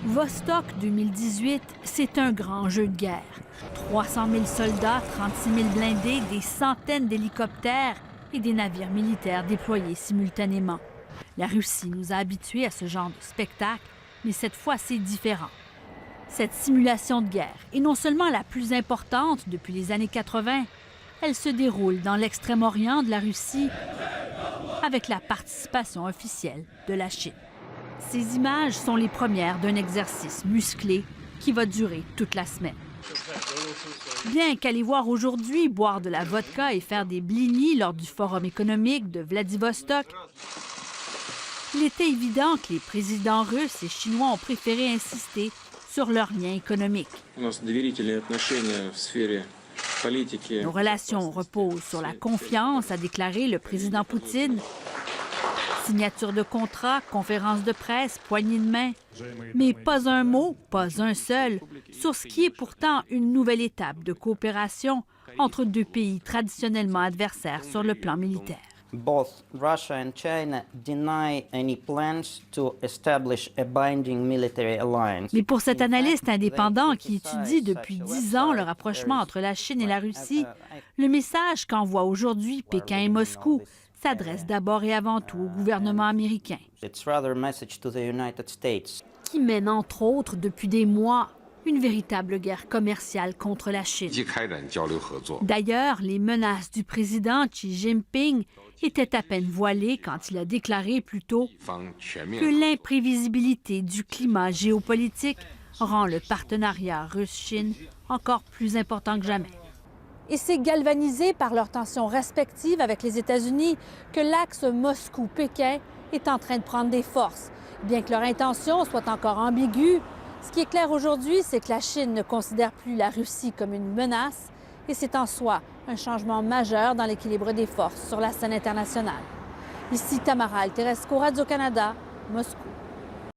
Vostok 2018, c'est un grand jeu de guerre. 300 000 soldats, 36 000 blindés, des centaines d'hélicoptères et des navires militaires déployés simultanément. La Russie nous a habitués à ce genre de spectacle, mais cette fois, c'est différent. Cette simulation de guerre est non seulement la plus importante depuis les années 80, elle se déroule dans l'extrême-orient de la Russie avec la participation officielle de la Chine. Ces images sont les premières d'un exercice musclé qui va durer toute la semaine. Bien qu'aller voir aujourd'hui boire de la vodka et faire des blinis lors du Forum économique de Vladivostok, il était évident que les présidents russes et chinois ont préféré insister sur leurs liens économiques. Nos relations reposent sur la confiance, a déclaré le président Poutine. Signature de contrat, conférence de presse, poignée de main. Mais pas un mot, pas un seul, sur ce qui est pourtant une nouvelle étape de coopération entre deux pays traditionnellement adversaires sur le plan militaire. Both Russia and China deny any plans to establish a binding military alliance. Mais pour cet analyste indépendant qui étudie depuis 10 ans le rapprochement entre la Chine et la Russie, le message qu'envoient aujourd'hui Pékin et Moscou s'adresse d'abord et avant tout au gouvernement américain, qui mène entre autres depuis des mois une véritable guerre commerciale contre la Chine. D'ailleurs, les menaces du président Xi Jinping étaient à peine voilées quand il a déclaré plus tôt que l'imprévisibilité du climat géopolitique rend le partenariat russe-Chine encore plus important que jamais. Et c'est galvanisé par leurs tensions respectives avec les États-Unis que l'axe Moscou-Pékin est en train de prendre des forces. Bien que leur intention soit encore ambiguë, ce qui est clair aujourd'hui, c'est que la Chine ne considère plus la Russie comme une menace et c'est en soi un changement majeur dans l'équilibre des forces sur la scène internationale. Ici Tamara Alteresco, Radio-Canada, Moscou.